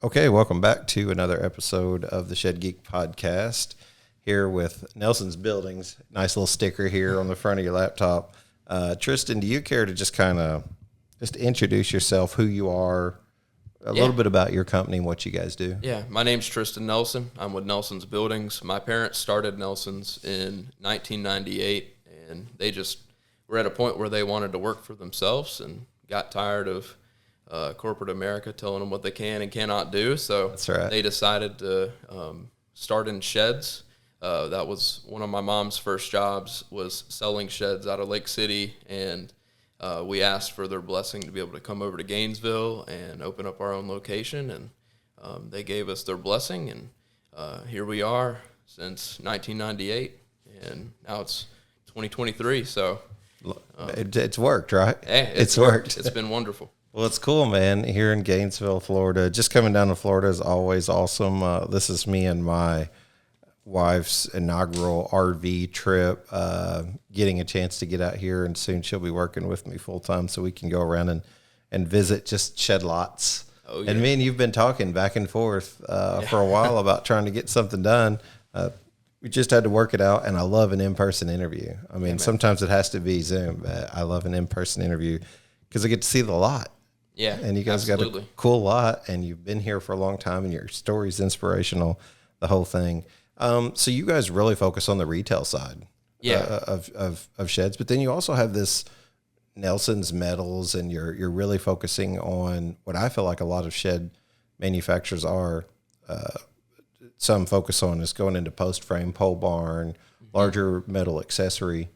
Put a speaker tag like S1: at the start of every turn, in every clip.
S1: Okay, welcome back to another episode of the Shed Geek Podcast. Here with Nelson's Buildings. Nice little sticker here on the front of your laptop. Tristan, do you care to just kind of just introduce yourself, who you are, a little bit about your company and what you guys do?
S2: Yeah, my name's Tristan Nelson. I'm with Nelson's Buildings. My parents started Nelson's in 1998, and they just were at a point where they wanted to work for themselves and got tired of corporate America telling them what they can and cannot do. So
S1: That's right.
S2: They decided to start in sheds. That was one of my mom's first jobs, was selling sheds out of Lake City, and we asked for their blessing to be able to come over to Gainesville and open up our own location, and they gave us their blessing, and here we are since 1998, and now it's 2023, so...
S1: It's worked, right?
S2: Hey,
S1: it's worked.
S2: It's been wonderful.
S1: Well, it's cool, man, here in Gainesville, Florida. Just coming down to Florida is always awesome. This is me and my wife's inaugural RV trip, getting a chance to get out here, and soon she'll be working with me full time so we can go around and visit just shed lots. Oh, yeah. And me and you've been talking back and forth for a while about trying to get something done. We just had to work it out, and I love an in-person interview. I mean, sometimes it has to be Zoom, but I love an in-person interview because I get to see the lot.
S2: Yeah,
S1: and you guys got a cool lot, and you've been here for a long time, and your story's inspirational, the whole thing. So you guys really focus on the retail side of sheds, but then you also have this Nelson's Metals, and you're really focusing on what I feel like a lot of shed manufacturers are. Some focus on is going into post frame, pole barn, larger metal accessory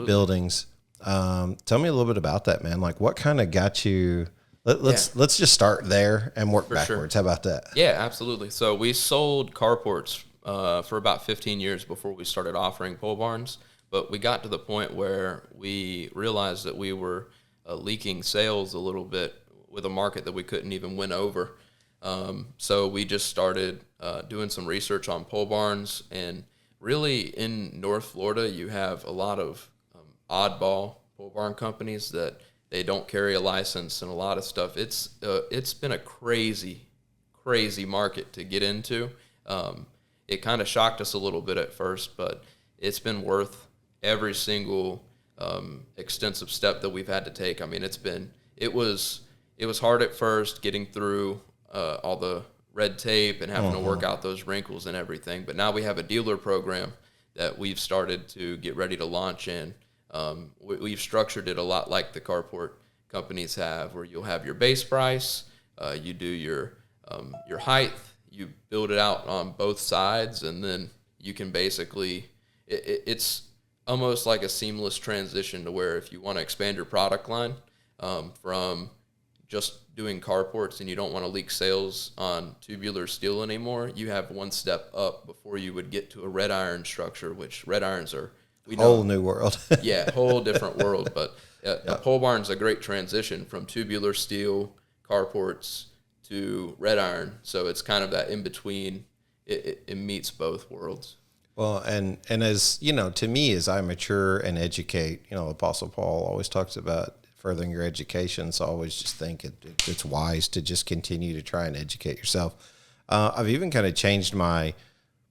S1: buildings. Tell me a little bit about that, man. Like, what kind of got you? Let's just start there and work backwards. Sure. How about that?
S2: Yeah, absolutely. So we sold carports for about 15 years before we started offering pole barns, but we got to the point where we realized that we were leaking sales a little bit with a market that we couldn't even win over. So we just started doing some research on pole barns, and really in North Florida, you have a lot of oddball pole barn companies that they don't carry a license and a lot of stuff. It's been a crazy market to get into. It kind of shocked us a little bit at first, but it's been worth every single extensive step that we've had to take. I mean, it was hard at first getting through all the red tape and having to work out those wrinkles and everything. But now we have a dealer program that we've started to get ready to launch in. We've structured it a lot like the carport companies have, where you'll have your base price, you do your height, you build it out on both sides, and then you can basically, it's almost like a seamless transition to where if you want to expand your product line from just doing carports and you don't want to leak sales on tubular steel anymore, you have one step up before you would get to a red iron structure, which red irons are,
S1: whole new world.
S2: Yeah, whole different world. But a pole barn's a great transition from tubular steel carports to red iron. So it's kind of that in between. It meets both worlds.
S1: Well, and as you know, to me, as I mature and educate, Apostle Paul always talks about furthering your education. So I always just think it's wise to just continue to try and educate yourself. I've even kind of changed my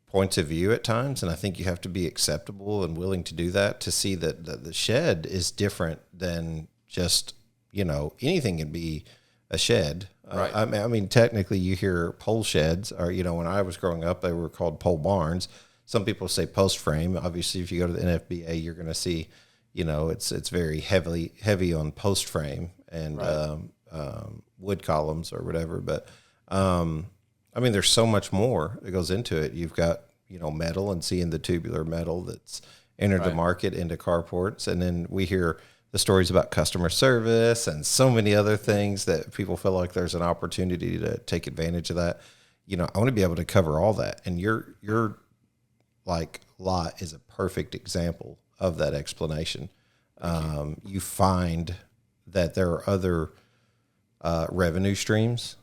S1: points of view at times, and I think you have to be acceptable and willing to do that to see that the shed is different than just, anything can be a shed.
S2: Right.
S1: I mean, technically you hear pole sheds, or, when I was growing up, they were called pole barns. Some people say post frame. Obviously, if you go to the NFBA, you're going to see, it's very heavy on post frame and wood columns or whatever. But there's so much more that goes into it. You've got metal and seeing the tubular metal that's entered the market into carports, and then we hear the stories about customer service and so many other things that people feel like there's an opportunity to take advantage of that. I want to be able to cover all that, and your lot is a perfect example of that explanation. You find that there are other revenue streams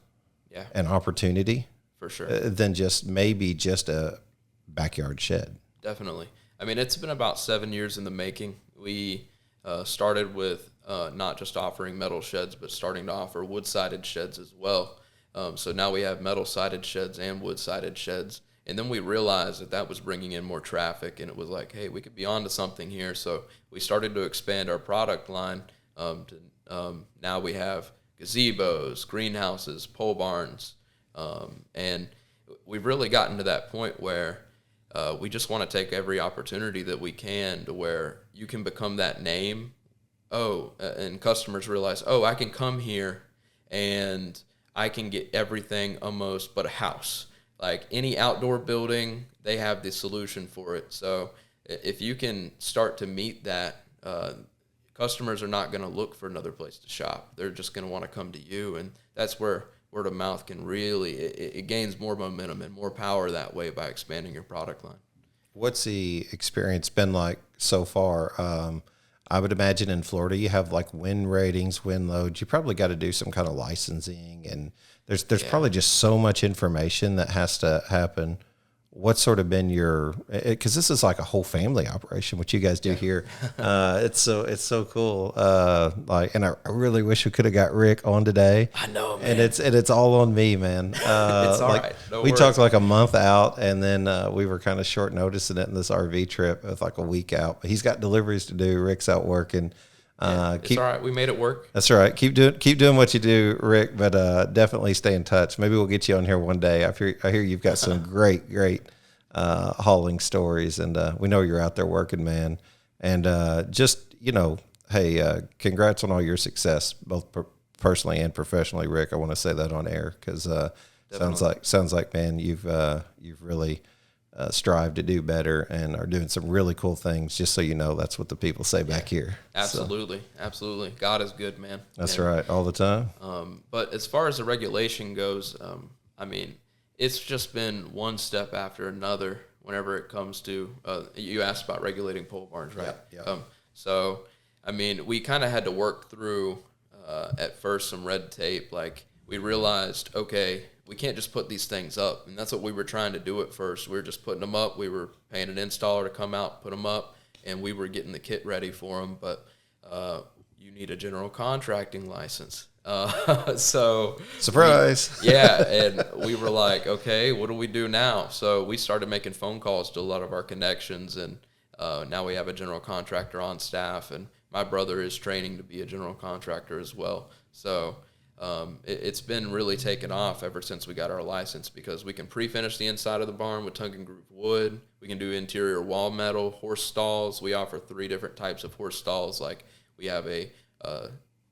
S1: and opportunity
S2: for sure
S1: than just a backyard shed.
S2: Definitely. I mean, it's been about 7 years in the making. We started with not just offering metal sheds, but starting to offer wood-sided sheds as well. So now we have metal sided sheds and wood sided sheds. And then we realized that that was bringing in more traffic, and it was like, hey, we could be onto something here. So we started to expand our product line. Now we have gazebos, greenhouses, pole barns, and we've really gotten to that point where we just want to take every opportunity that we can to where you can become that name. And customers realize, I can come here and I can get everything almost but a house. Like any outdoor building, they have the solution for it. So if you can start to meet that, customers are not going to look for another place to shop. They're just going to want to come to you. And that's where word of mouth can really, it gains more momentum and more power that way by expanding your product line.
S1: What's the experience been like so far? I would imagine in Florida you have like wind ratings, wind loads. You probably got to do some kind of licensing, and there's probably just so much information that has to happen. What's sort of been your, because this is like a whole family operation, what you guys do here. It's so cool. And I really wish we could have got Rick on today.
S2: I know, man.
S1: And it's all on me, man.
S2: It's all
S1: like,
S2: right. No
S1: we
S2: worries.
S1: talked like a month out, and then we were kind of short noticing it in this RV trip with like a week out. But he's got deliveries to do. Rick's out working.
S2: It's all right. We made it work.
S1: That's all right. Keep doing what you do, Rick. But definitely stay in touch. Maybe we'll get you on here one day. I hear you've got some great hauling stories, and we know you're out there working, man. And just hey, congrats on all your success, both personally and professionally, Rick. I want to say that on air because sounds like man, you've really strived to do better and are doing some really cool things. Just so you know, that's what the people say back here.
S2: Absolutely, absolutely. God is good, man.
S1: That's right, all the time.
S2: But as far as the regulation goes, I mean, it's just been one step after another whenever it comes to, you asked about regulating pole barns, right?
S1: Yeah.
S2: So, I mean, we kind of had to work through, at first, some red tape. Like, we realized, okay, we can't just put these things up. And that's what we were trying to do at first. We were just putting them up. We were paying an installer to come out, put them up, and we were getting the kit ready for them. But you need a general contracting license. So
S1: surprise.
S2: And we were like, okay, what do we do now? So we started making phone calls to a lot of our connections, and now we have a general contractor on staff, and my brother is training to be a general contractor as well. So it's been really taken off ever since we got our license, because we can pre-finish the inside of the barn with tongue and groove wood. We can do interior wall metal, horse stalls. We offer 3 different types of horse stalls. Like, we have an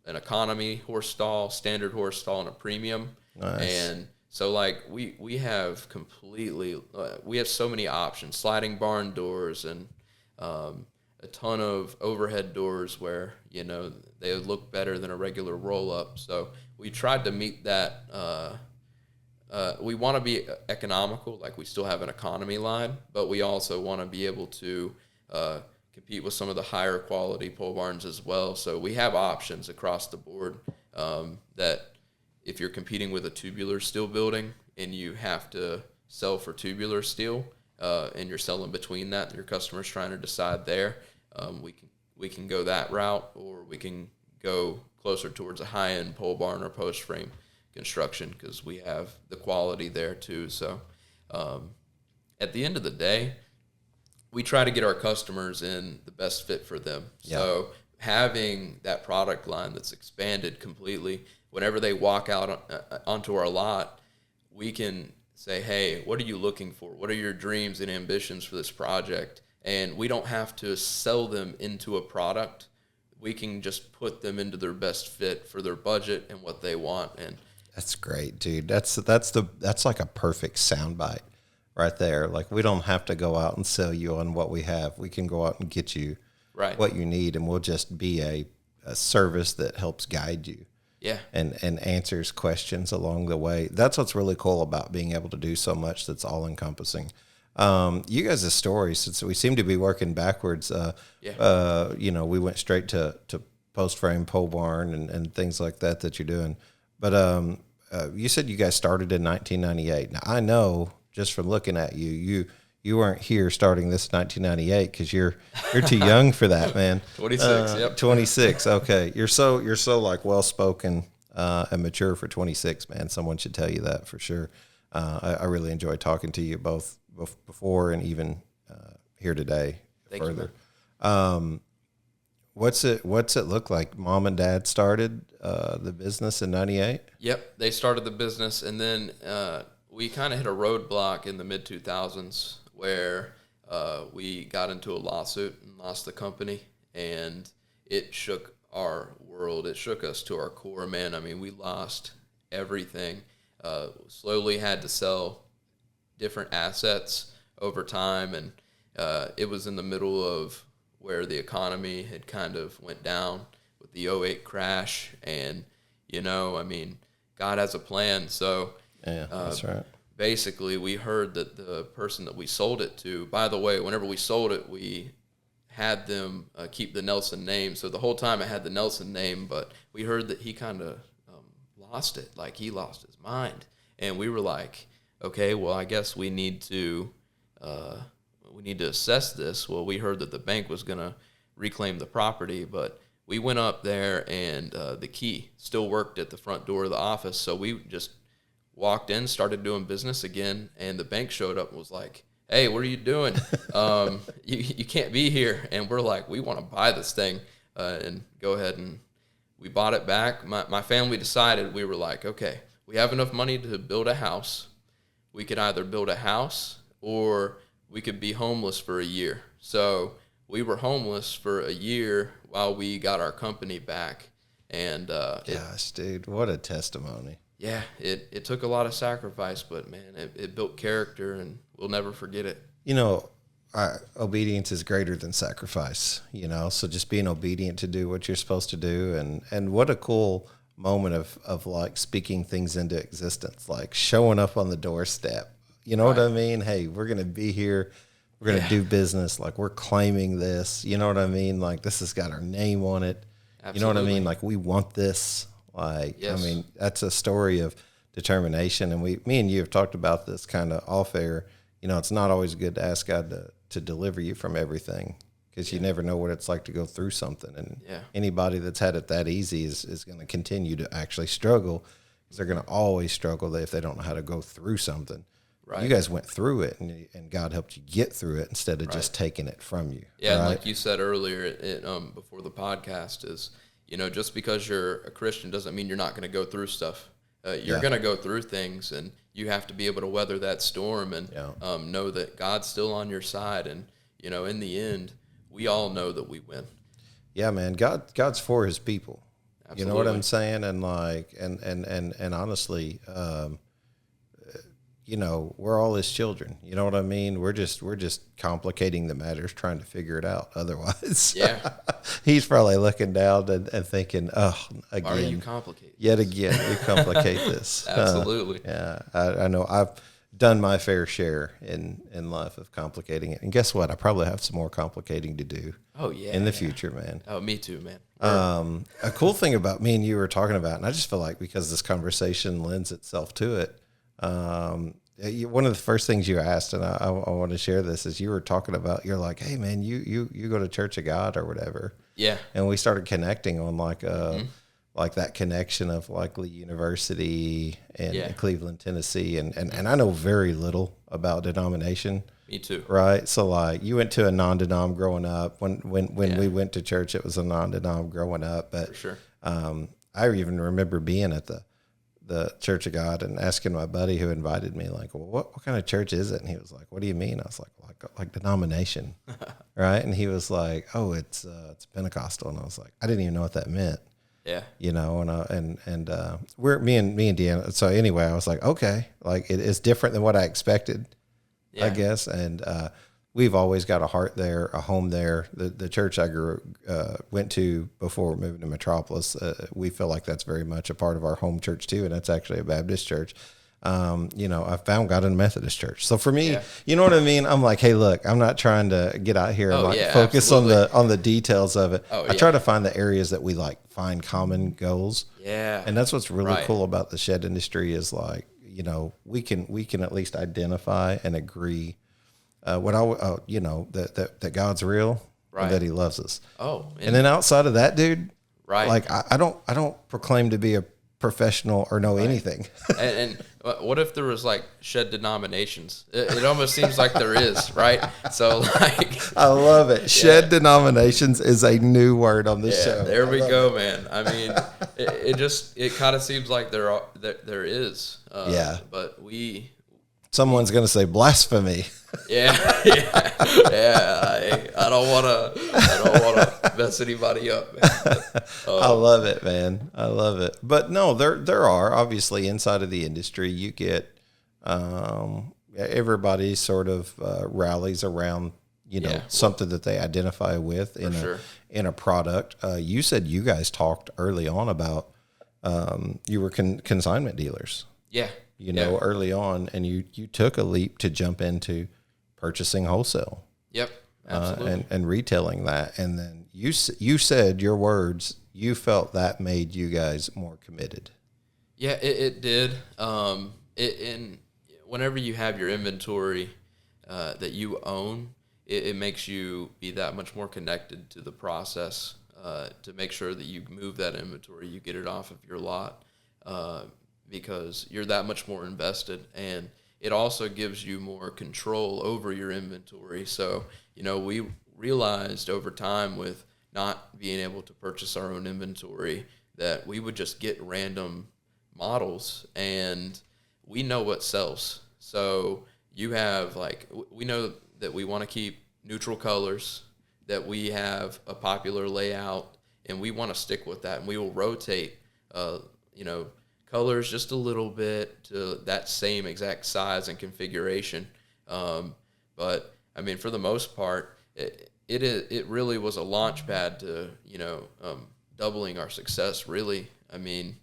S2: economy horse stall, standard horse stall, and a premium.
S1: Nice.
S2: And so, like, we have we have so many options, sliding barn doors, and a ton of overhead doors where, they look better than a regular roll-up. So we tried to meet that. We want to be economical, like we still have an economy line, but we also want to be able to compete with some of the higher quality pole barns as well. So we have options across the board, that if you're competing with a tubular steel building and you have to sell for tubular steel, and you're selling between that and your customer's trying to decide there, we can go that route, or we can go closer towards a high-end pole barn or post frame construction, because we have the quality there too. So at the end of the day, we try to get our customers in the best fit for them. Yeah. So having that product line that's expanded completely, whenever they walk out onto our lot, we can say, hey, what are you looking for? What are your dreams and ambitions for this project? And we don't have to sell them into a product. We can just put them into their best fit for their budget and what they want. And
S1: that's great, dude. That's like a perfect soundbite right there. Like, we don't have to go out and sell you on what we have. We can go out and get you what you need, and we'll just be a service that helps guide you.
S2: Yeah.
S1: And answers questions along the way. That's what's really cool about being able to do so much that's all encompassing. You guys' stories, since we seem to be working backwards, we went straight to post frame pole barn and things like that you're doing. But you said you guys started in 1998. Now, I know just from looking at you weren't here starting this in 1998, because you're too young for that, man.
S2: 26. Yep.
S1: 26. Okay. You're so like well spoken. and mature for 26, man. Someone should tell you that for sure. I really enjoyed talking to you both before and even here today.
S2: Thank
S1: further.
S2: You,
S1: What's it look like? Mom and Dad started the business in 98?
S2: Yep, they started the business, and then we kind of hit a roadblock in the mid-2000s where we got into a lawsuit and lost the company, and it shook our world. It shook us to our core, man. I mean, we lost everything. Slowly had to sell different assets over time, and it was in the middle of where the economy had kind of went down with the '08 crash, and I mean, God has a plan. So
S1: yeah, that's right.
S2: Basically, we heard that the person that we sold it to, by the way, whenever we sold it, we had them keep the Nelson name. So the whole time it had the Nelson name, but we heard that he kind of lost it, like he lost his mind. And we were like, okay, well, I guess we need to assess this. Well, we heard that the bank was going to reclaim the property, but we went up there and the key still worked at the front door of the office. So we just walked in, started doing business again, and the bank showed up and was like, hey, what are you doing? You can't be here. And we're like, we want to buy this thing and go ahead, and we bought it back. My family decided, we were like, okay, we have enough money to build a house. We could either build a house or we could be homeless for a year. So we were homeless for a year while we got our company back. And
S1: gosh, dude, what a testimony.
S2: Yeah, it took a lot of sacrifice, but man, it built character, and we'll never forget it.
S1: Obedience is greater than sacrifice, so just being obedient to do what you're supposed to do. And what a cool moment of like speaking things into existence, like showing up on the doorstep. You know what I mean? Hey, we're going to be here. We're going to do business. Like, we're claiming this. You know what I mean? Like, this has got our name on it. Absolutely. You know what I mean? Like, we want this. Like, yes. I mean, that's a story of determination. And me and you have talked about this kind of off air. It's not always good to ask God to deliver you from everything, because you never know what it's like to go through something. And anybody that's had it that easy is going to continue to actually struggle, because they're going to always struggle if they don't know how to go through something. Right. You guys went through it, and God helped you get through it instead of just taking it from you.
S2: Yeah, and like you said earlier before the podcast is, just because you're a Christian doesn't mean you're not going to go through stuff. You're going to go through things, and you have to be able to weather that storm and know that God's still on your side. And, in the end, we all know that we win. Yeah, man, God's for his people. Absolutely. You know what I'm saying? And like, and honestly, we're all his children. You know what I mean? We're just complicating the matters, trying to figure it out. Otherwise, he's probably looking down and thinking, "Oh, again, why are you complicated? Yet again, you complicate this." Absolutely. I know. I've done my fair share in life of complicating it, and guess what? I probably have some more complicating to do. Oh yeah, in the future, man. Oh, me too, man. A cool thing about me and you were talking about, and I just feel like because this conversation lends itself to it. One of the first things you asked, and I want to share this, is you were talking about, you're like, hey man, you go to Church of God or whatever. Yeah. And we started connecting on like like that connection of like Lee University and Cleveland, Tennessee. And I know very little about Denomination. Me too. Right. So like you went to a non-denom growing up. When we went to church, it was a non-denom growing up. But for sure. I even remember being at the Church of God and asking my buddy who invited me, like, well, what kind of church is it? And he was like, what do you mean? I was like Denomination. Right. And he was like, oh, it's Pentecostal. And I was like, I didn't even know what that meant. Yeah. And we're me and Deanna. So anyway, I was like, okay, like it is different than what I expected, I guess. And, we've always got a heart there, a home there. The church I went to before moving to Metropolis, we feel like that's very much a part of our home church too, and that's actually a Baptist church. I found God in a Methodist church. So for me, you know what I mean? I'm like, hey, look, I'm not trying to get out here and focus on the details of it. I try to find the areas that we like find common goals. Yeah. And that's what's really cool about the shed industry is like, we can at least identify and agree that God's real and that he loves us. Oh, and then outside of that, dude, like I don't proclaim to be a
S1: professional or know anything.
S2: And what if there was like shed denominations? It almost seems like there is, right? So like,
S1: I love it. Shed denominations is a new word on this show.
S2: There we go, man. I mean, it kind of seems like there is. But
S1: someone's going to say blasphemy.
S2: I don't want to mess anybody up, man.
S1: I love it, man. I love it. But no, there are obviously inside of the industry, you get everybody sort of rallies around something that they identify with in a product. You said you guys talked early on about you were consignment dealers.
S2: Yeah.
S1: Early on, and you took a leap to jump into purchasing wholesale.
S2: Yep, absolutely.
S1: And retailing that. And then you said your words, you felt that made you guys more committed.
S2: Yeah, it did. And whenever you have your inventory that you own, it makes you be that much more connected to the process to make sure that you move that inventory, you get it off of your lot, because you're that much more invested, and it also gives you more control over your inventory. So, we realized over time with not being able to purchase our own inventory that we would just get random models, and we know what sells. So you have we know that we want to keep neutral colors, that we have a popular layout, and we want to stick with that, and we will rotate, colors just a little bit to that same exact size and configuration. But I mean, for the most part, it really was a launch pad to, doubling our success, really. I mean,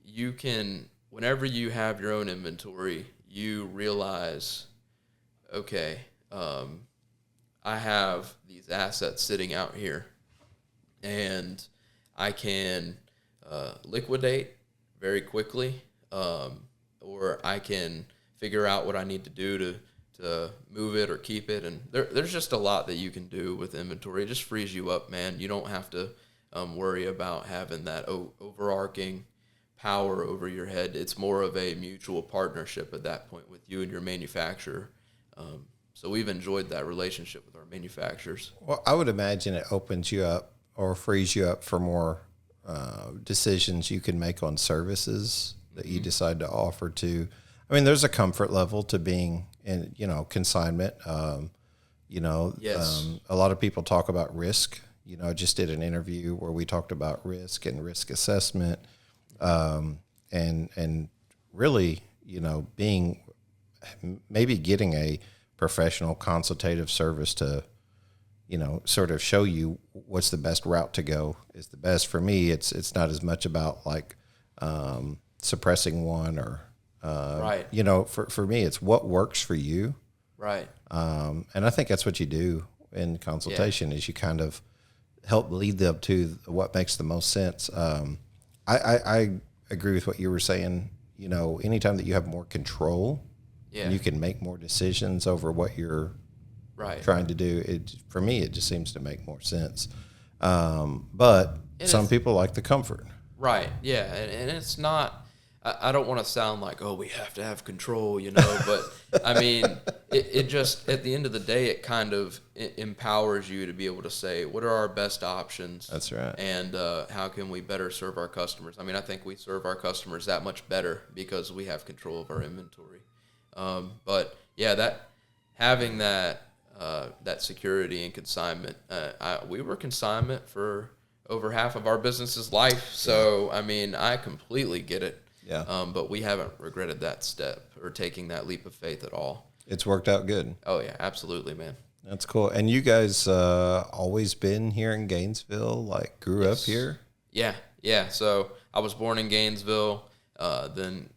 S2: you can, whenever you have your own inventory, you realize, okay, I have these assets sitting out here, and I can liquidate very quickly, or I can figure out what I need to do to move it or keep it. And there's just a lot that you can do with inventory. It just frees you up, man. You don't have to worry about having that overarching power over your head. It's more of a mutual partnership at that point with you and your manufacturer. So we've enjoyed that relationship with our manufacturers.
S1: Well, I would imagine it opens you up or frees you up for more decisions you can make on services that you decide to offer to. I mean, there's a comfort level to being in, consignment.
S2: Yes.
S1: A lot of people talk about risk. I just did an interview where we talked about risk and risk assessment, and really, getting a professional consultative service to, sort of show you what's the best route to go is the best. For me, it's not as much about suppressing one or,
S2: right.
S1: For me, it's what works for you.
S2: Right.
S1: And I think that's what you do in consultation is you kind of help lead them to what makes the most sense. I agree with what you were saying. Anytime that you have more control, you can make more decisions over what you're trying to do. For me, it just seems to make more sense. But some people like the comfort.
S2: Right. Yeah. And it's not, I don't want to sound like, oh, we have to have control, but I mean, it just, at the end of the day, it kind of empowers you to be able to say, what are our best options?
S1: That's right.
S2: And how can we better serve our customers? I mean, I think we serve our customers that much better because we have control of our inventory. But yeah, having that security and consignment, we were consignment for over half of our business's life. So, I mean, I completely get it.
S1: Yeah.
S2: But we haven't regretted that step or taking that leap of faith at all.
S1: It's worked out good.
S2: Oh, yeah, absolutely, man.
S1: That's cool. And you guys always been here in Gainesville, grew up here?
S2: Yeah. So I was born in Gainesville, then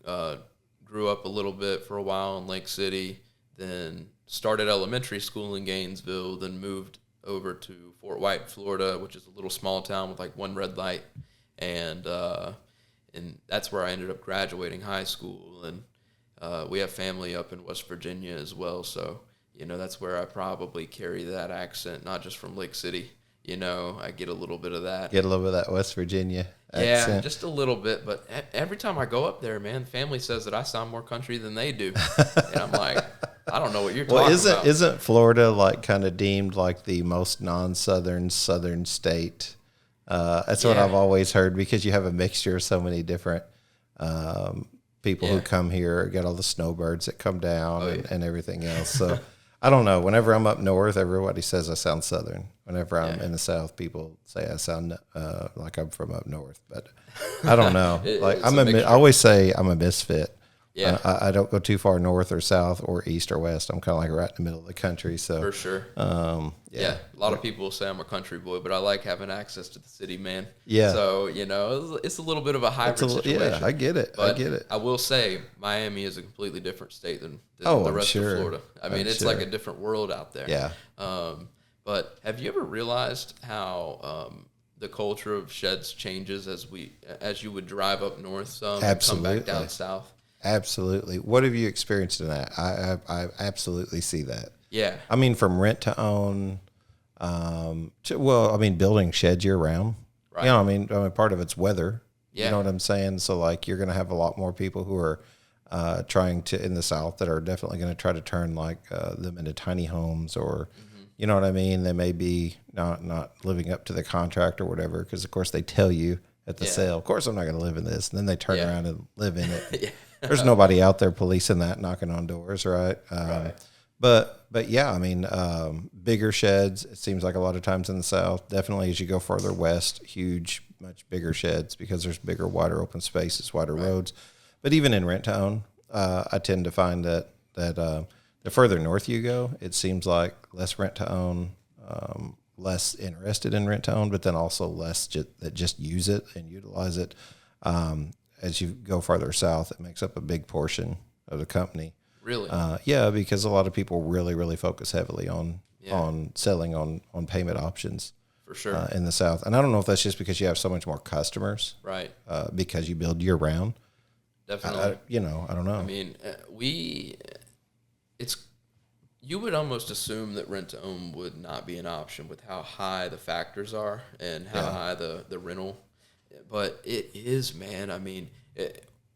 S2: grew up a little bit for a while in Lake City, then started elementary school in Gainesville, then moved over to Fort White, Florida, which is a little small town with one red light. And that's where I ended up graduating high school. And we have family up in West Virginia as well. So, that's where I probably carry that accent, not just from Lake City. I get a little bit of that.
S1: Get a little bit of that West Virginia.
S2: Yeah, just a little bit. But every time I go up there, man, family says that I sound more country than they do. And I'm like, I don't know what you're talking about.
S1: Isn't Florida like kind of deemed like the most non-southern southern state? That's what I've always heard, because you have a mixture of so many different people who come here, get all the snowbirds that come down and everything else. So I don't know. Whenever I'm up north, everybody says I sound southern. Whenever I'm in the south, people say I sound like I'm from up north. But I don't know. I always say I'm a misfit.
S2: Yeah,
S1: I don't go too far north or south or east or west. I'm kind of like right in the middle of the country. So
S2: for sure. A lot of people say I'm a country boy, but I like having access to the city, man.
S1: Yeah.
S2: So it's a little bit of a hybrid situation.
S1: Yeah, I get it.
S2: But I will say Miami is a completely different state than the rest of Florida. I mean, it's like a different world out there.
S1: Yeah.
S2: But have you ever realized how the culture of sheds changes as you would drive up north some and come back down south?
S1: Absolutely. What have you experienced in that? I absolutely see that.
S2: Yeah.
S1: I mean, from rent to own, building sheds year round. Right. I mean, part of it's weather. Yeah. You know what I'm saying? So, like, you're going to have a lot more people who are trying to, in the South, that are definitely going to try to turn, like, them into tiny homes, or, you know what I mean? They may be not living up to the contract or whatever, because, of course, they tell you at the sale, of course, I'm not going to live in this. And then they turn around and live in it. There's nobody out there policing that, knocking on doors, right?
S2: Right.
S1: But yeah, I mean, bigger sheds, it seems like a lot of times in the South, definitely as you go further west, much bigger sheds, because there's bigger, wider open spaces, wider roads. But even in rent to own, I tend to find that the further north you go, it seems like less rent to own, less interested in rent to own, but then also less that just use it and utilize it. As you go farther south, it makes up a big portion of the company.
S2: Really?
S1: Yeah, because a lot of people really, really focus heavily on selling on payment options.
S2: For sure.
S1: In the South. And I don't know if that's just because you have so much more customers.
S2: Right.
S1: Because you build year round.
S2: Definitely.
S1: I don't know.
S2: I mean, you would almost assume that rent to own would not be an option with how high the factors are and how high the rental. But it is, man. I mean,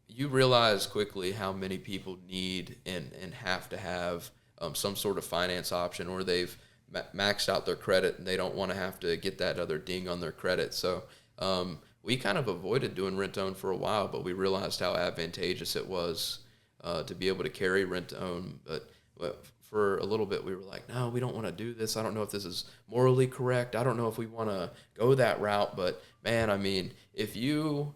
S2: you realize quickly how many people need and have to have some sort of finance option, or they've maxed out their credit and they don't want to have to get that other ding on their credit. So we kind of avoided doing rent to own for a while, but we realized how advantageous it was to be able to carry rent to own. But for a little bit, we were like, no, we don't want to do this. I don't know if this is morally correct. I don't know if we want to go that route. But, man, I mean, if you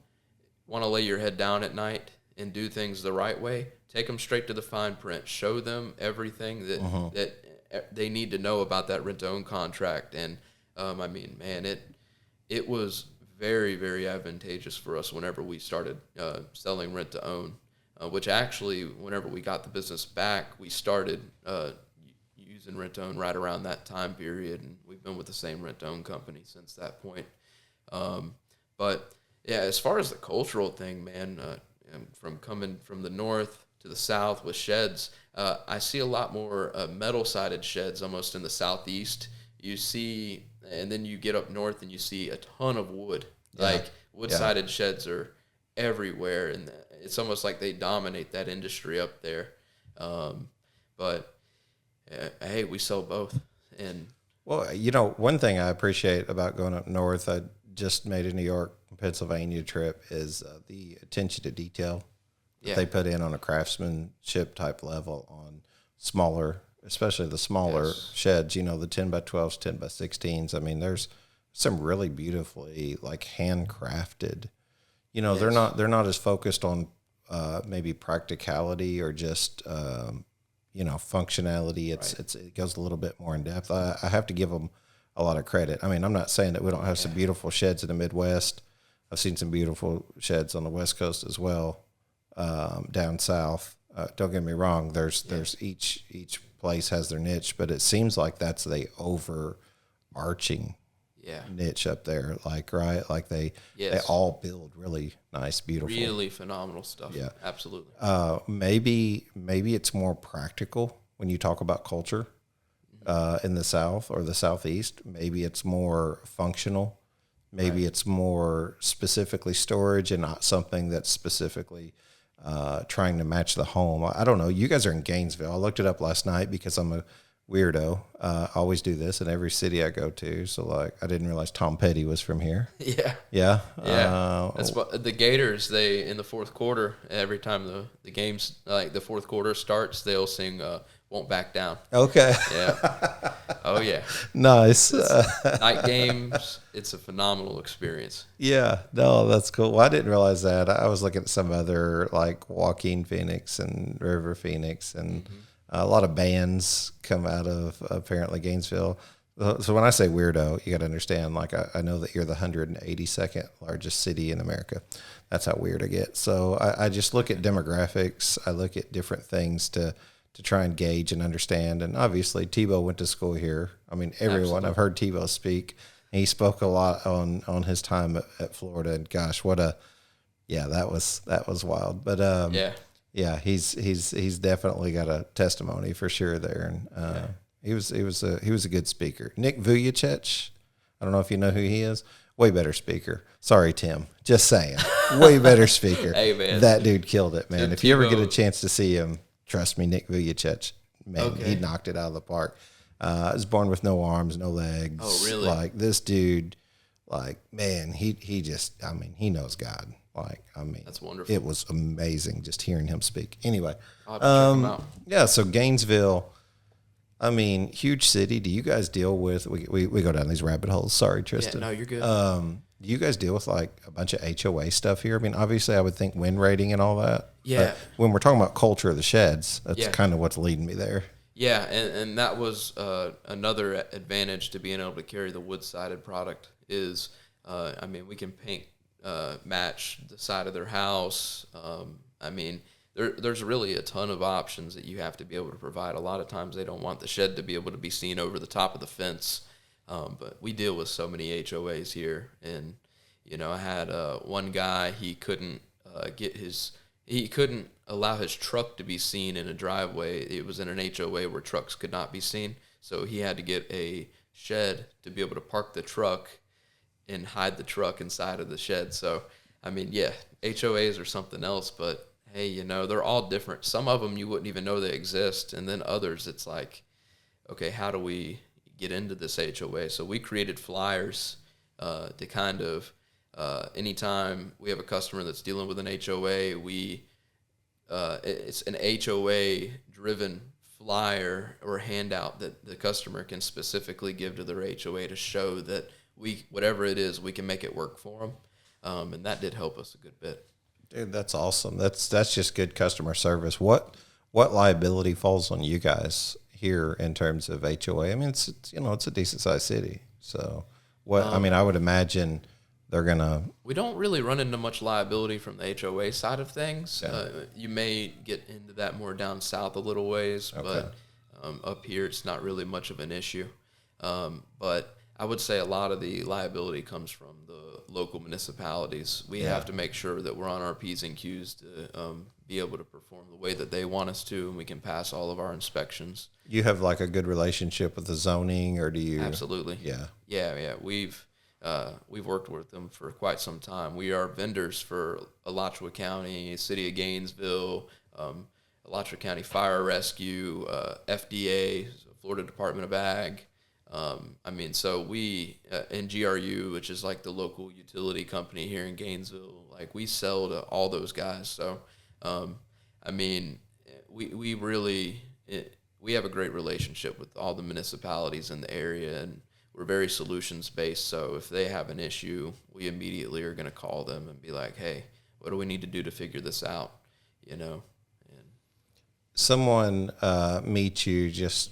S2: want to lay your head down at night and do things the right way, take them straight to the fine print. Show them everything that they need to know about that rent-to-own contract. And, I mean, man, it was very, very advantageous for us whenever we started selling rent-to-own. Which actually, whenever we got the business back, we started using rent-to-own right around that time period, and we've been with the same rent-to-own company since that point. But, yeah, as far as the cultural thing, man, from coming from the north to the south with sheds, I see a lot more metal-sided sheds almost in the southeast. You see, and then you get up north and you see a ton of wood. Yeah. Like, wood-sided sheds are everywhere, and it's almost like they dominate that industry up there. But hey, we sell both. And
S1: well, one thing I appreciate about going up north, I just made a New York, Pennsylvania trip, is the attention to detail that they put in on a craftsmanship type level on smaller, especially the smaller sheds, the 10 by 12s, 10 by 16s. I mean, there's some really beautifully like handcrafted. They're not as focused on maybe practicality or just functionality. It goes a little bit more in depth. I have to give them a lot of credit. I mean, I'm not saying that we don't have some beautiful sheds in the Midwest. I've seen some beautiful sheds on the West Coast as well, down south. Don't get me wrong. There's each place has their niche, but it seems like that's the overarching niche up there, like they all build really nice, beautiful,
S2: really phenomenal stuff.
S1: Yeah,
S2: absolutely.
S1: Maybe it's more practical when you talk about culture in the South or the Southeast. Maybe it's more functional. Maybe it's more specifically storage and not something that's specifically trying to match the home. I don't know. You guys are in Gainesville. I looked it up last night because I'm a weirdo. I always do this in every city I go to. So, like, I didn't realize Tom Petty was from here.
S2: Yeah.
S1: Yeah?
S2: That's what the Gators, they, in the fourth quarter, every time the games, like the fourth quarter starts, they'll sing Won't Back Down.
S1: Okay.
S2: Yeah. Oh, yeah.
S1: Nice.
S2: Night games, it's a phenomenal experience.
S1: Yeah. No, that's cool. Well, I didn't realize that. I was looking at some other, like, Joaquin Phoenix and River Phoenix, and a lot of bands come out of, apparently, Gainesville. So when I say weirdo, you got to understand, like, I know that you're the 182nd largest city in America. That's how weird I get. So I just look at demographics. I look at different things to try and gauge and understand. And obviously, Tebow went to school here. I mean, everyone. Absolutely. I've heard Tebow speak. And he spoke a lot on his time at Florida. And gosh, that was wild. But yeah, he's definitely got a testimony for sure there. And he was a good speaker. Nick Vujicic, I don't know if you know who he is. Way better speaker. Sorry, Tim. Just saying. Way better speaker.
S2: Hey, man.
S1: That dude killed it, man.
S2: If
S1: you ever get a chance to see him, trust me, Nick Vujicic, man,
S2: Okay.
S1: he knocked it out of the park. I was born with no arms, no legs.
S2: Oh, really?
S1: Like, this dude, like, man, he just, I mean, he knows God. Like, I mean,
S2: That's wonderful.
S1: It was amazing just hearing him speak. Anyway,
S2: I'll have to check him out.
S1: yeah, so Gainesville, I mean, huge city. Do you guys deal with, we go down these rabbit holes. Sorry, Tristan.
S2: Yeah, no, you're good.
S1: Do you guys deal with, like, a bunch of HOA stuff here? I mean, obviously, I would think wind rating and all that.
S2: Yeah.
S1: But when we're talking about culture of the sheds, that's kind of what's leading me there.
S2: Yeah, and that was another advantage to being able to carry the wood-sided product is, I mean, we can paint, match the side of their house. I mean, there's really a ton of options that you have to be able to provide. A lot of times they don't want the shed to be able to be seen over the top of the fence. But we deal with so many HOAs here, and you know, I had one guy, he couldn't allow his truck to be seen in a driveway. It was in an HOA where trucks could not be seen, so he had to get a shed to be able to park the truck and hide the truck inside of the shed. So, I mean, yeah, HOAs are something else, but hey, you know, they're all different. Some of them you wouldn't even know they exist, and then others, it's like, okay, how do we get into this HOA? So we created flyers to kind of, anytime we have a customer that's dealing with an HOA, it's an HOA-driven flyer or handout that the customer can specifically give to their HOA to show that whatever it is, we can make it work for them. And that did help us a good bit.
S1: Dude, that's awesome. That's just good customer service. What liability falls on you guys here in terms of HOA? I mean, it's a decent sized city. So I mean, I would imagine they're gonna.
S2: We don't really run into much liability from the HOA side of things.
S1: Yeah.
S2: You may get into that more down south a little ways, but up here it's not really much of an issue. But I would say a lot of the liability comes from the local municipalities. We have to make sure that we're on our P's and Q's to be able to perform the way that they want us to, and we can pass all of our inspections.
S1: You have like a good relationship with the zoning, or do you?
S2: Absolutely. Yeah. We've worked with them for quite some time. We are vendors for Alachua County, City of Gainesville, Alachua County Fire Rescue, FDA, Florida Department of Ag. So we, in GRU, which is like the local utility company here in Gainesville, like we sell to all those guys. So, we have a great relationship with all the municipalities in the area, and we're very solutions based. So if they have an issue, we immediately are going to call them and be like, hey, what do we need to do to figure this out? You know, and
S1: someone meets you just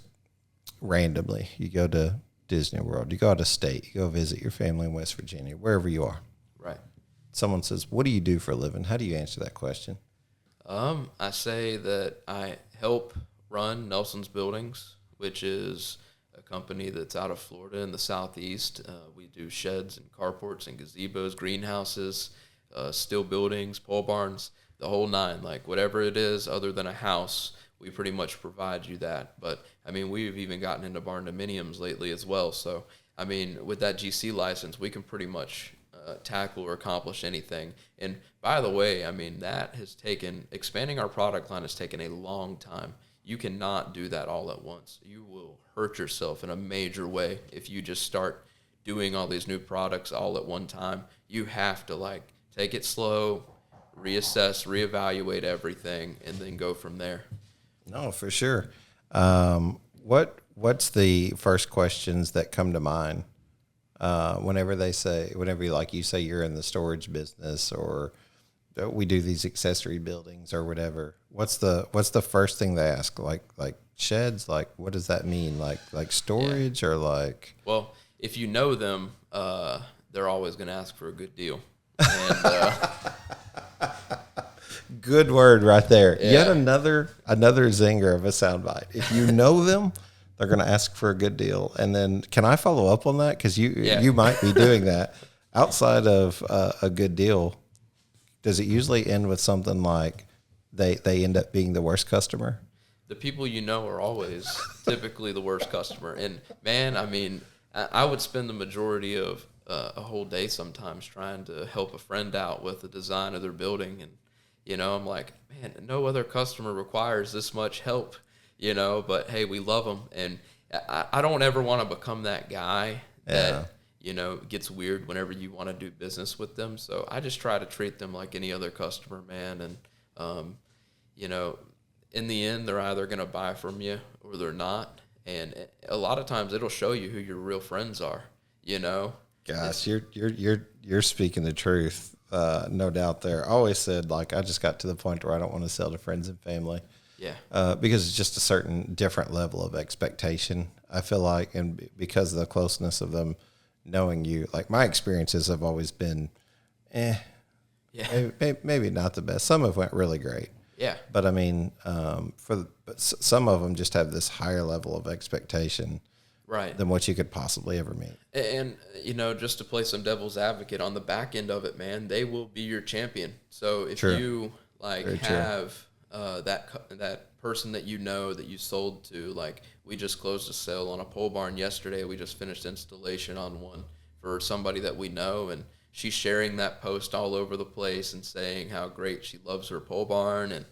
S1: randomly. You go to Disney World, you go out of state, you go visit your family in West Virginia, wherever you are.
S2: Right.
S1: Someone says, what do you do for a living? How do you answer that question?
S2: I say that I help run Nelson's Buildings, which is a company that's out of Florida in the southeast. We do sheds and carports and gazebos, greenhouses, steel buildings, pole barns, the whole nine. Like whatever it is other than a house, we pretty much provide you that. But, I mean, we've even gotten into barn dominiums lately as well. So, I mean, with that GC license, we can pretty much tackle or accomplish anything. And by the way, I mean, expanding our product line has taken a long time. You cannot do that all at once. You will hurt yourself in a major way if you just start doing all these new products all at one time. You have to take it slow, reassess, reevaluate everything, and then go from there.
S1: No, for sure. What's the first questions that come to mind whenever you say you're in the storage business, or we do these accessory buildings or whatever? What's the first thing they ask? Like sheds? Like, what does that mean? Like storage or like?
S2: Well, if you know them, they're always going to ask for a good deal. And,
S1: good word right there.
S2: Yeah.
S1: Yet another zinger of a soundbite. If you know them, they're going to ask for a good deal. And then, can I follow up on that? Because you might be doing that. Outside of a good deal, does it usually end with something like they end up being the worst customer?
S2: The people you know are always typically the worst customer. And man, I mean, I would spend the majority of a whole day sometimes trying to help a friend out with the design of their building. And, I'm like, man, no other customer requires this much help, but hey, we love them. And I don't ever want to become that guy that, gets weird whenever you want to do business with them. So I just try to treat them like any other customer, man. And, in the end, they're either going to buy from you or they're not. And a lot of times it'll show you who your real friends are,
S1: Gosh, you're speaking the truth. No doubt there. I always said, I just got to the point where I don't want to sell to friends and family.
S2: Yeah.
S1: Because it's just a certain different level of expectation, I feel like, and because of the closeness of them knowing you. Like, my experiences have always been, maybe not the best. Some have went really great.
S2: Yeah.
S1: But I mean, but some of them just have this higher level of expectation,
S2: right,
S1: than what you could possibly ever meet.
S2: And just to play some devil's advocate on the back end of it, man, they will be your champion. So if you have that person that that you sold to, we just closed a sale on a pole barn yesterday. We just finished installation on one for somebody that we know, and she's sharing that post all over the place and saying how great she loves her pole barn. And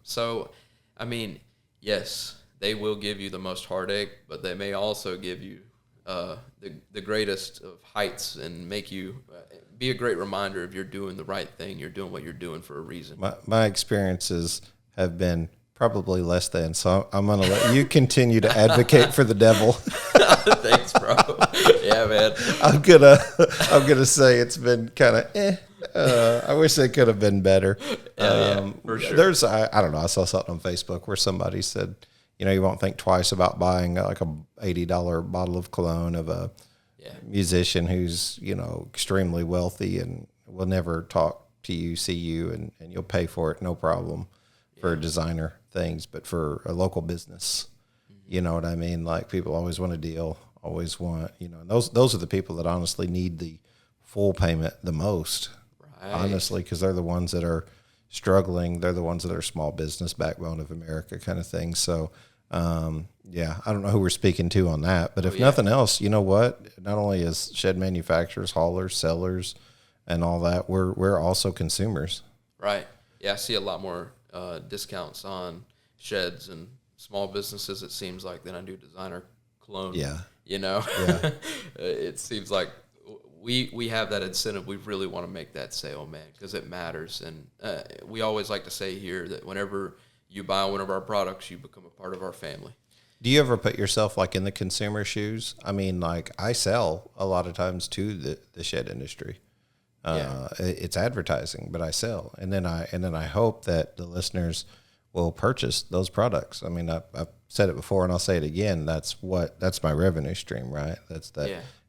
S2: so, I mean, yes, they will give you the most heartache, but they may also give you the greatest of heights and make you be a great reminder if you're doing the right thing. You're doing what you're doing for a reason.
S1: My experiences have been probably less than, so I'm going to let you continue to advocate for the devil.
S2: Thanks, bro. Yeah, man.
S1: I'm gonna say it's been kind of I wish they could have been better.
S2: For sure.
S1: I don't know. I saw something on Facebook where somebody said, you won't think twice about buying like a $80 bottle of cologne of a musician who's, extremely wealthy and will never talk to you, see you, and you'll pay for it, no problem, for designer things. But for a local business, you know what I mean? Like, people always want a deal, always want, and those are the people that honestly need the full payment the most, right, honestly, because they're the ones that are struggling. They're the ones that are small business backbone of America kind of thing. So, I don't know who we're speaking to on that, but if nothing else, you know what? Not only as shed manufacturers, haulers, sellers, and all that, we're also consumers.
S2: Right. Yeah, I see a lot more discounts on sheds and small businesses, it seems like, than I do designer cologne.
S1: Yeah.
S2: It seems like we have that incentive. We really want to make that sale, man, because it matters. And we always like to say here that whenever you buy one of our products, you become a part of our family.
S1: Do you ever put yourself in the consumer shoes? I mean, I sell a lot of times to the shed industry. It's advertising, but I sell, and then I hope that the listeners will purchase those products. I mean, I've said it before, and I'll say it again. That's my revenue stream, right?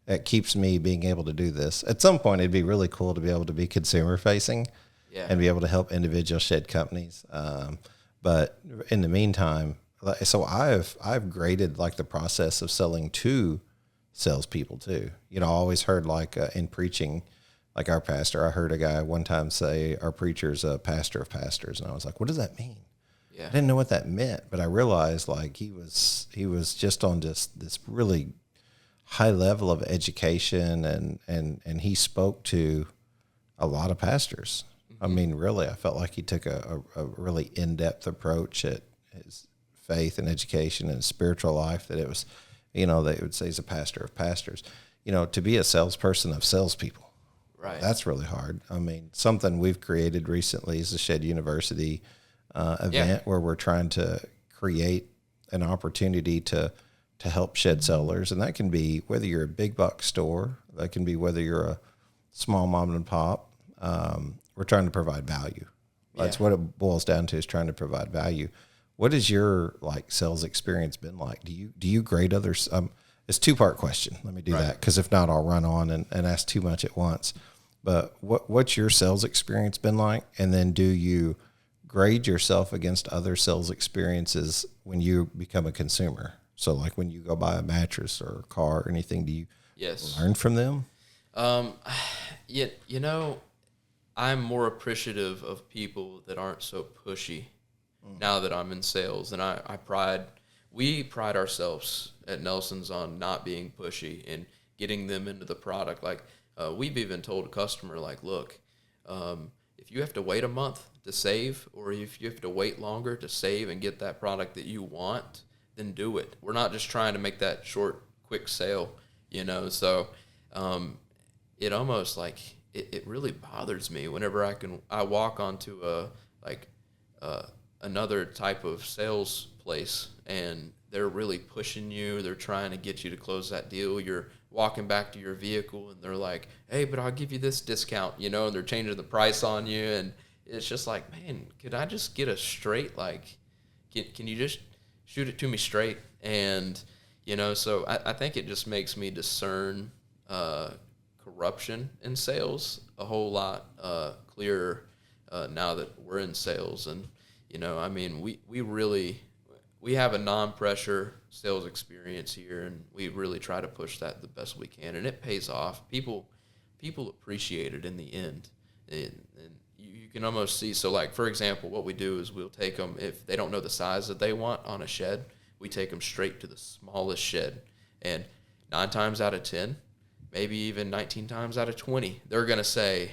S1: That keeps me being able to do this. At some point, it'd be really cool to be able to be consumer facing, and be able to help individual shed companies. But in the meantime, so I've graded the process of selling to salespeople too. I always heard in preaching, our pastor, I heard a guy one time say our preacher's a pastor of pastors, and I was like, what does that mean? I didn't know what that meant, but I realized he was just on this really high level of education, and he spoke to a lot of pastors. I mean, really, I felt like he took a really in-depth approach at his faith and education and spiritual life, that it was, they would say he's a pastor of pastors. To be a salesperson of salespeople,
S2: Right.
S1: that's really hard. I mean, something we've created recently is the Shed University event, where we're trying to create an opportunity to help shed sellers. And that can be whether you're a big box store, that can be whether you're a small mom and pop. We're trying to provide value. That's what it boils down to, is trying to provide value. What has your sales experience been like? Do you grade others? It's a 2-part question. Let me do that, because if not, I'll run on and ask too much at once. But what's your sales experience been like? And then do you grade yourself against other sales experiences when you become a consumer? So when you go buy a mattress or a car or anything, do you learn from them?
S2: I'm more appreciative of people that aren't so pushy now that I'm in sales. And we pride ourselves at Nelson's on not being pushy and getting them into the product. We've even told a customer, look, if you have to wait a month to save, or if you have to wait longer to save and get that product that you want, then do it. We're not just trying to make that short, quick sale, So it almost it really bothers me whenever I walk onto another type of sales place and they're really pushing you. They're trying to get you to close that deal. You're walking back to your vehicle and they're like, hey, but I'll give you this discount, and they're changing the price on you. And it's just man, could I just get a straight, can you just shoot it to me straight? And, so I think it just makes me discern corruption in sales a whole lot clearer now that we're in sales. And, we have a non-pressure sales experience here, and we really try to push that the best we can, and it pays off. People appreciate it in the end, and you can almost see. So, for example, what we do is we'll take them, if they don't know the size that they want on a shed, we take them straight to the smallest shed, and 9 times out of 10, maybe even 19 times out of 20, they're going to say,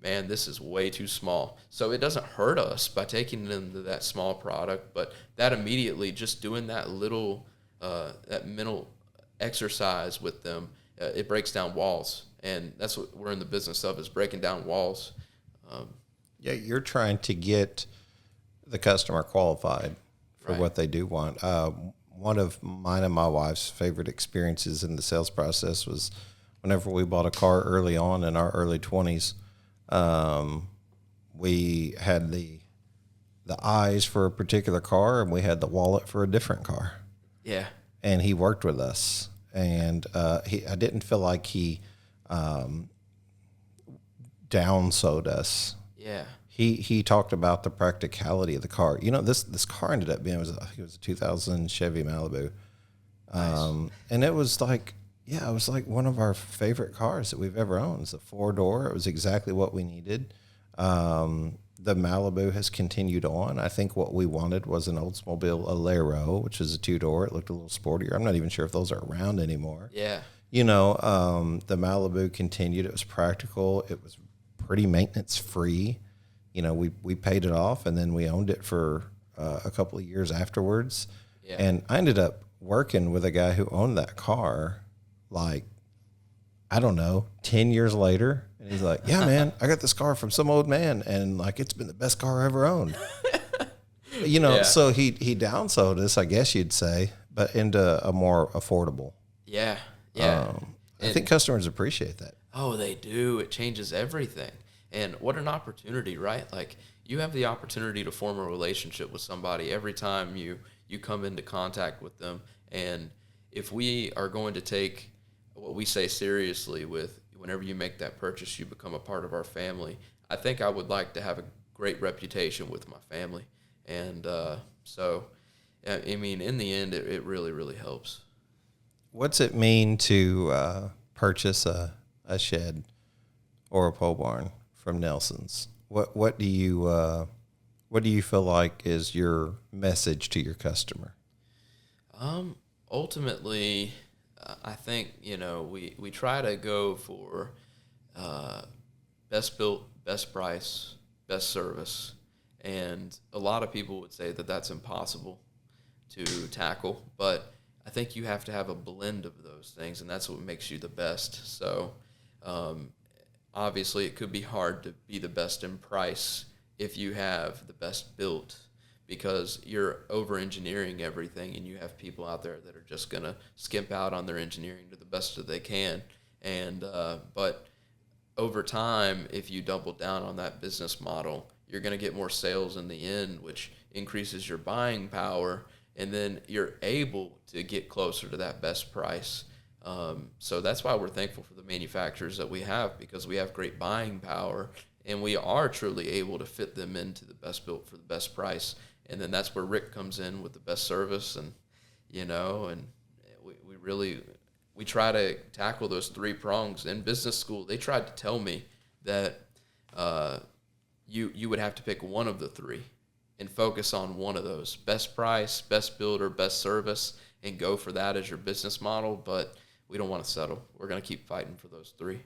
S2: man, this is way too small. So it doesn't hurt us by taking them to that small product, but that immediately, just doing that little, that mental exercise with them, it breaks down walls. And that's what we're in the business of, is breaking down walls.
S1: You're trying to get the customer qualified for what they do want. One of mine and my wife's favorite experiences in the sales process was whenever we bought a car early on in our early 20s. We had the eyes for a particular car, and we had the wallet for a different car.
S2: Yeah.
S1: And he worked with us, and I didn't feel like he downsold us.
S2: Yeah.
S1: He talked about the practicality of the car. This car ended up being, I think it was a 2000 Chevy Malibu. Nice. And it was it was one of our favorite cars that we've ever owned. It's a 4-door. It was exactly what we needed. The Malibu has continued on. I think what we wanted was an Oldsmobile Alero, which is a 2-door. It looked a little sportier. I'm not even sure if those are around anymore.
S2: Yeah.
S1: The Malibu continued. It was practical. It was pretty maintenance free. We paid it off, and then we owned it for a couple of years afterwards. Yeah. And I ended up working with a guy who owned that car, 10 years later. And he's like, yeah, man, I got this car from some old man, and it's been the best car I ever owned. So he downsold us, I guess you'd say, but into a more affordable.
S2: Yeah. Yeah.
S1: I think customers appreciate that.
S2: Oh, they do. It changes everything. And what an opportunity, right? You have the opportunity to form a relationship with somebody every time you come into contact with them. And if we are going to take what we say seriously, with whenever you make that purchase, you become a part of our family, I think I would like to have a great reputation with my family. And in the end, it really, really helps.
S1: What's it mean to purchase a shed or a pole barn from Nelson's? What do you feel like is your message to your customer?
S2: Ultimately, I think, we try to go for best built, best price, best service. And a lot of people would say that that's impossible to tackle, but I think you have to have a blend of those things, and that's what makes you the best. So obviously it could be hard to be the best in price if you have the best built, because you're over-engineering everything, and you have people out there that are just going to skimp out on their engineering to the best that they can. And but over time, if you double down on that business model, you're going to get more sales in the end, which increases your buying power, and then you're able to get closer to that best price. So that's why we're thankful for the manufacturers that we have, because we have great buying power, and we are truly able to fit them into the best built for the best price. And then that's where Rick comes in with the best service, and and we try to tackle those three prongs. In business school, they tried to tell me that you would have to pick one of the three and focus on one of those: best price, best build, or best service, and go for that as your business model. But we don't want to settle. We're going to keep fighting for those three.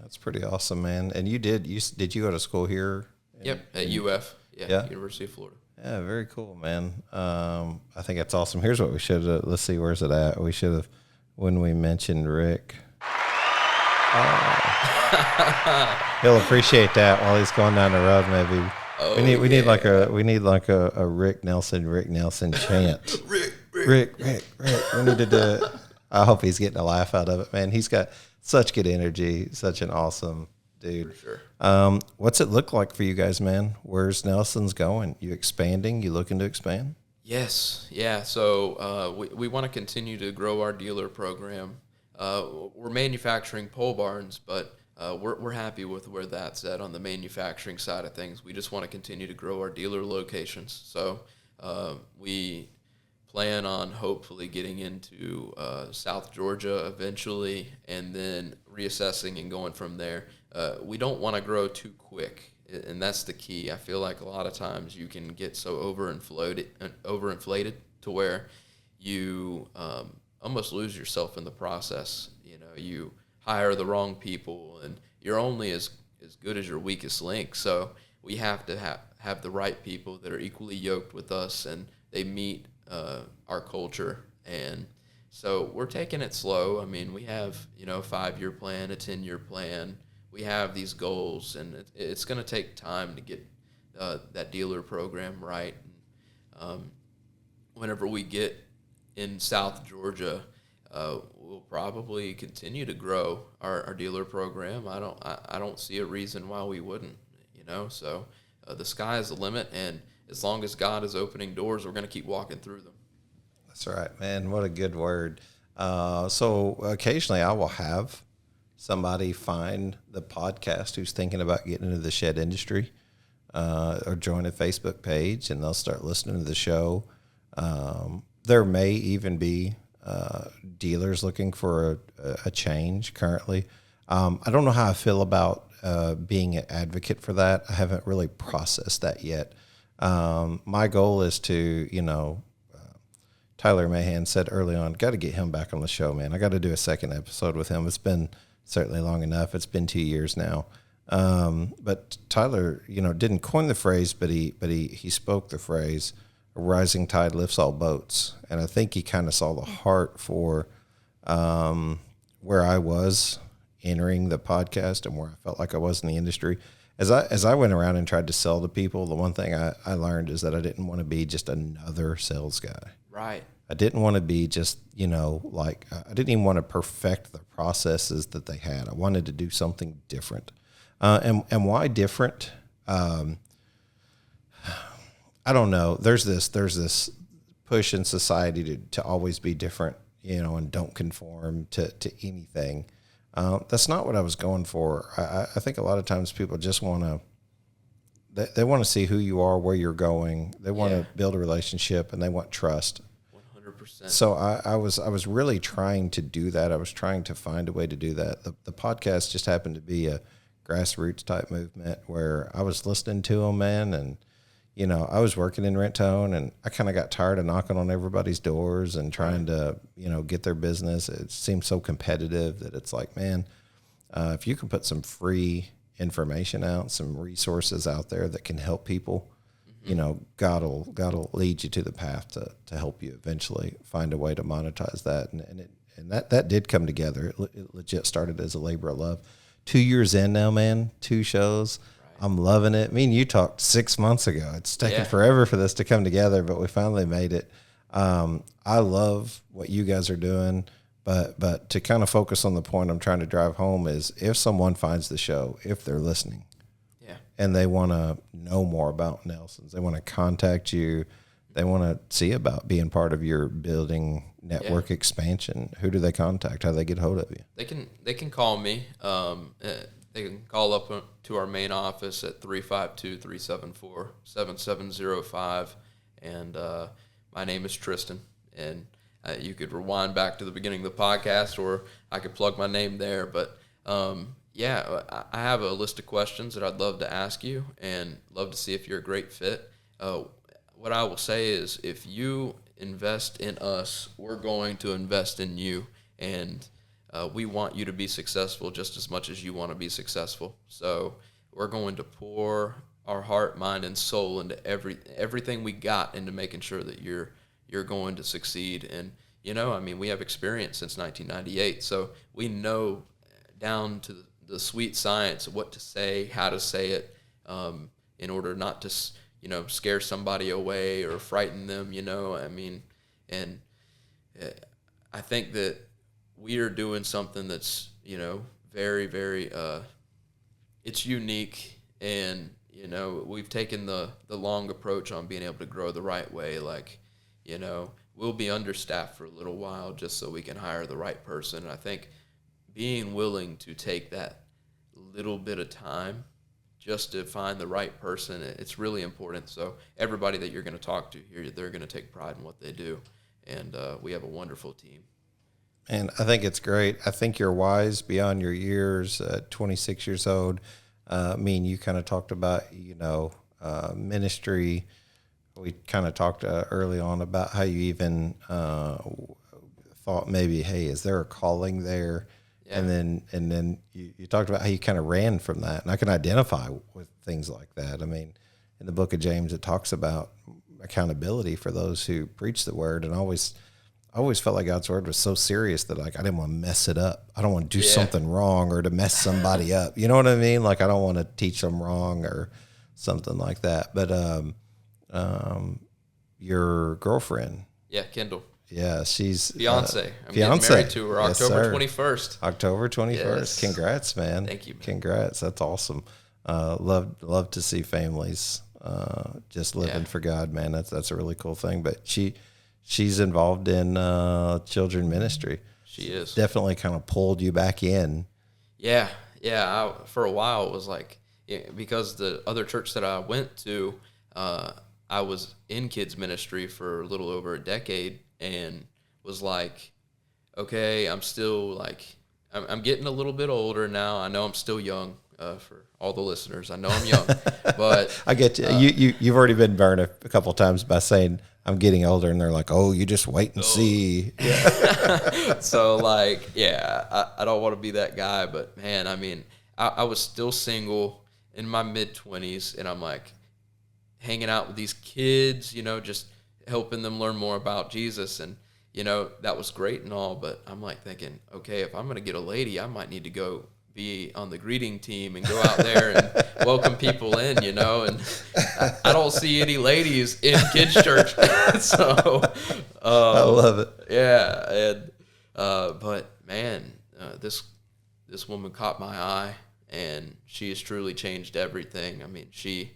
S1: That's pretty awesome, man. And did you go to school here?
S2: Yep, at UF, yeah, University of Florida.
S1: Yeah, very cool, man. I think that's awesome. Here's what we should have. Let's see, where's it at? We should have, when we mentioned Rick. He'll appreciate that while he's going down the road. Maybe we need like a Rick Nelson chant. Rick. We need to do it. I hope he's getting a laugh out of it, man. He's got such good energy, such an awesome dude.
S2: For sure.
S1: What's it look like for you guys, man? Where's Nelson's going? You expanding? You looking to expand?
S2: Yes. Yeah. So we want to continue to grow our dealer program. We're manufacturing pole barns, but we're happy with where that's at on the manufacturing side of things. We just want to continue to grow our dealer locations. So we plan on hopefully getting into South Georgia eventually, and then reassessing and going from there. We don't want to grow too quick, and that's the key. I feel like a lot of times you can get so overinflated to where you almost lose yourself in the process. You hire the wrong people, and you're only as good as your weakest link. So we have to have the right people that are equally yoked with us, and they meet our culture. And so we're taking it slow. I mean, we have, a 5-year plan, a 10-year plan. We have these goals, and it's going to take time to get that dealer program right. Whenever we get in South Georgia, we'll probably continue to grow our dealer program. I don't see a reason why we wouldn't, So the sky is the limit, and as long as God is opening doors, we're going to keep walking through them.
S1: That's right, man. What a good word. So occasionally I will have somebody find the podcast who's thinking about getting into the shed industry, or join a Facebook page, and they'll start listening to the show. There may even be dealers looking for a change currently. I don't know how I feel about being an advocate for that. I haven't really processed that yet. My goal is to, Tyler Mahan said early on, got to get him back on the show, man. I got to do a second episode with him. It's been certainly long enough. It's been 2 years now. But Tyler, didn't coin the phrase, but he spoke the phrase, "A rising tide lifts all boats." And I think he kind of saw the heart for where I was entering the podcast and where I felt like I was in the industry. As I went around and tried to sell to people, the one thing I learned is that I didn't want to be just another sales guy.
S2: Right.
S1: I didn't want to be just, I didn't even want to perfect the processes that they had. I wanted to do something different. And why different? I don't know. There's this push in society to always be different, and don't conform to anything. That's not what I was going for. I think a lot of times people just want to, they want to see who you are, where you're going. They want to build a relationship, and they want trust.
S2: 100%.
S1: So I was really trying to do that. I was trying to find a way to do that. The podcast just happened to be a grassroots type movement where I was listening to them, man, and you know, I was working in rent-to-own, and I kind of got tired of knocking on everybody's doors and trying to, you know, get their business. It seems so competitive that it's like, man, if you can put some free information out, some resources out there that can help people, you know, God will lead you to the path to help you eventually find a way to monetize that. And that did come together. It legit started as a labor of love. 2 years in now, man, 2 shows. Right. I'm loving it. Me and you talked 6 months ago. It's taken forever for this to come together, but we finally made it. I love what you guys are doing, but to kind of focus on the point I'm trying to drive home is if someone finds the show, if they're listening, and they want to know more about Nelson's, they want to contact you, they want to see about being part of your building network expansion, who do they contact? How do they get hold of you?
S2: They can call me. They can call up to our main office at 352-374-7705. And my name is Tristan. And you could rewind back to the beginning of the podcast, or I could plug my name there. But I have a list of questions that I'd love to ask you and love to see if you're a great fit. What I will say is if you invest in us, we're going to invest in you, and we want you to be successful just as much as you want to be successful. So we're going to pour our heart, mind, and soul into everything we got into making sure that you're going to succeed. And, you know, I mean, we have experience since 1998, so we know down to the sweet science of what to say, how to say it, in order not to, you know, scare somebody away or frighten them, you know. I mean, and I think that we are doing something that's, you know, very, very, it's unique, and, you know, we've taken the long approach on being able to grow the right way. Like, you know, we'll be understaffed for a little while just so we can hire the right person. And I think being willing to take that little bit of time just to find the right person, it's really important. So everybody that you're going to talk to here, they're going to take pride in what they do. And we have a wonderful team.
S1: And I think it's great. I think you're wise beyond your years, 26 years old. Me and you kind of talked about, you know, ministry. We kind of talked early on about how you even thought maybe, hey, is there a calling there? Yeah. And then you talked about how you kind of ran from that. And I can identify with things like that. I mean, in the book of James, it talks about accountability for those who preach the word. And I always felt like God's word was so serious that, like, I didn't want to mess it up. I don't want to do something wrong or to mess somebody up. You know what I mean? Like, I don't want to teach them wrong or something like that. But your girlfriend.
S2: Yeah, Kendall.
S1: Yeah, she's
S2: fiance. I'm getting married to her October 21st.
S1: October 21st. Yes. Congrats, man.
S2: Thank you, man.
S1: Congrats. That's awesome. Love to see families just living for God, man. That's a really cool thing. But she's involved in children ministry.
S2: She is.
S1: Definitely kind of pulled you back in.
S2: Yeah. For a while, it was like, because the other church that I went to, I was in kids ministry for a little over a decade, and was like, okay, I'm still like, I'm getting a little bit older now. I know I'm still young. For all the listeners, I know I'm young, but
S1: I get you. You've already been burned a couple times by saying I'm getting older, and they're like, "Oh, you just wait and see."
S2: Yeah. So, like, I don't want to be that guy, but man, I mean, I was still single in my mid-20s, and I'm like hanging out with these kids, you know, just helping them learn more about Jesus, and you know, that was great and all, but I'm like thinking, okay, if I'm gonna get a lady, I might need to go be on the greeting team and go out there and welcome people in, you know, and I don't see any ladies in kids church. So
S1: I love it.
S2: Yeah. And but man, this woman caught my eye, and she has truly changed everything. I mean, she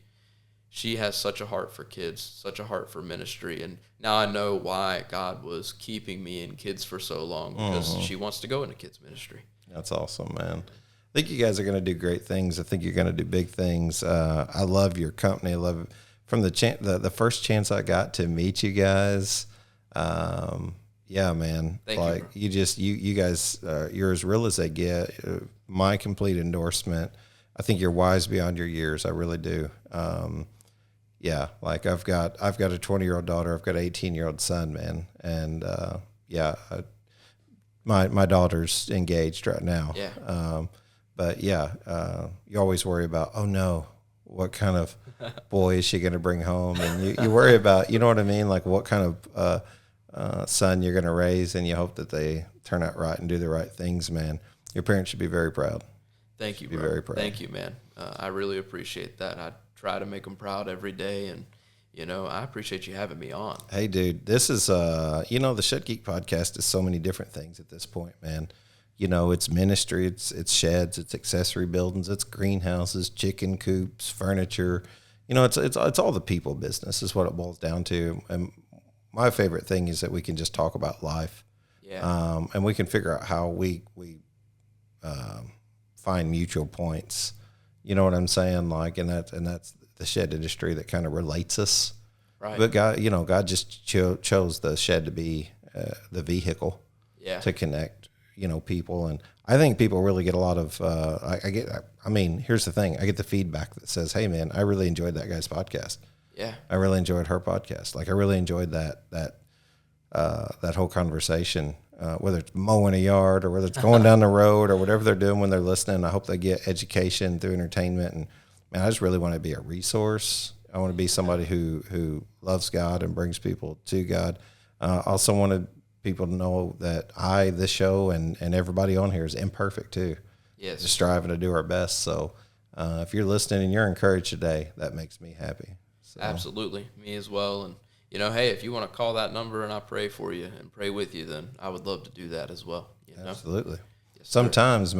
S2: has such a heart for kids, such a heart for ministry, and now I know why God was keeping me in kids for so long, because she wants to go into kids ministry.
S1: That's awesome, man. I think you guys are going to do great things. I think you're going to do big things. I love your company. I love from the first chance I got to meet you guys. Yeah, man.
S2: Thank
S1: you. You guys, you're as real as they get. My complete endorsement. I think you're wise beyond your years. I really do. yeah, like I've got a 20-year-old daughter, I've got an 18-year-old son, man, and my daughter's engaged right now.
S2: Yeah.
S1: But yeah, you always worry about, oh no, what kind of boy is she going to bring home? And you worry about, you know what I mean? Like what kind of son you're going to raise, and you hope that they turn out right and do the right things, man. Your parents should be very proud.
S2: Thank you, bro.
S1: Be very proud.
S2: Thank you, man. I really appreciate that. I try to make them proud every day, and I appreciate you having me on.
S1: Hey, dude, this is, the Shed Geek Podcast is so many different things at this point, man. It's ministry, it's sheds, it's accessory buildings, it's greenhouses, chicken coops, furniture. It's all the people business is what it boils down to. And my favorite thing is that we can just talk about life.
S2: Yeah.
S1: And we can figure out how we find mutual points. You know what I'm saying? Like, and that's the shed industry that kind of relates us.
S2: Right.
S1: But God just chose the shed to be the vehicle to connect, people. And I think people really get a lot of, here's the thing. I get the feedback that says, hey man, I really enjoyed that guy's podcast.
S2: Yeah.
S1: I really enjoyed her podcast. Like I really enjoyed that whole conversation, whether it's mowing a yard or whether it's going down the road or whatever they're doing when they're listening. I hope they get education through entertainment. And man, I just really want to be a resource. I want to be somebody who loves God and brings people to God. Also wanted people to know that this show and everybody on here is imperfect too.
S2: Yes.
S1: Just striving to do our best. So if you're listening and you're encouraged today, that makes me happy. So.
S2: Absolutely. Me as well. And, hey, if you want to call that number and I pray for you and pray with you, then I would love to do that as well.
S1: Absolutely.
S2: Yes,
S1: sometimes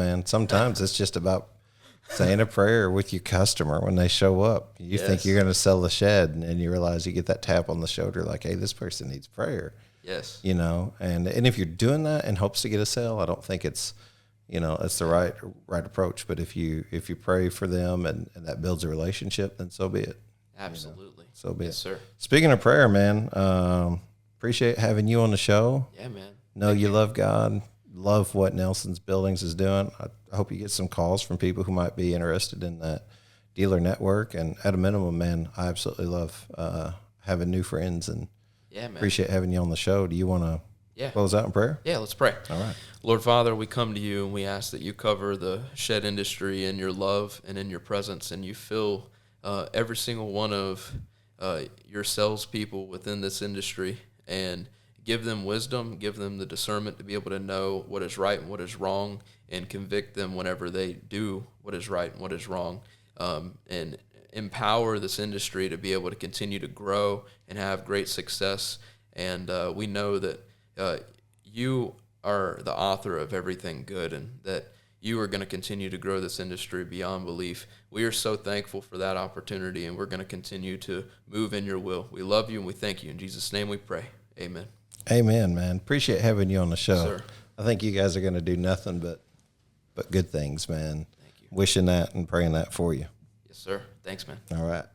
S1: it's just about saying a prayer with your customer when they show up. You think you're going to sell the shed, and you realize you get that tap on the shoulder like, hey, this person needs prayer.
S2: Yes.
S1: And if you're doing that in hopes to get a sale, I don't think it's the right approach. But if you pray for them and that builds a relationship, then so be it.
S2: Absolutely.
S1: So be it.
S2: Yes, sir.
S1: Speaking of prayer, man, appreciate having you on the show.
S2: Yeah, man.
S1: Know you love God. Love what Nelson's Buildings is doing. I hope you get some calls from people who might be interested in that dealer network. And at a minimum, man, I absolutely love having new friends and appreciate having you on the show. Do you want to close out in prayer?
S2: Yeah, let's pray.
S1: All right.
S2: Lord Father, we come to you and we ask that you cover the shed industry in your love and in your presence, and you fill every single one of your salespeople within this industry, and give them wisdom, give them the discernment to be able to know what is right and what is wrong, and convict them whenever they do what is right and what is wrong, and empower this industry to be able to continue to grow and have great success. And we know that you are the author of everything good, and that you are going to continue to grow this industry beyond belief. We are so thankful for that opportunity, and we're going to continue to move in your will. We love you and we thank you. In Jesus' name we pray. Amen.
S1: Amen, man. Appreciate having you on the show.
S2: Sir.
S1: I think you guys are going to do nothing but good things, man.
S2: Thank you.
S1: Wishing that and praying that for you.
S2: Yes, sir. Thanks, man.
S1: All right.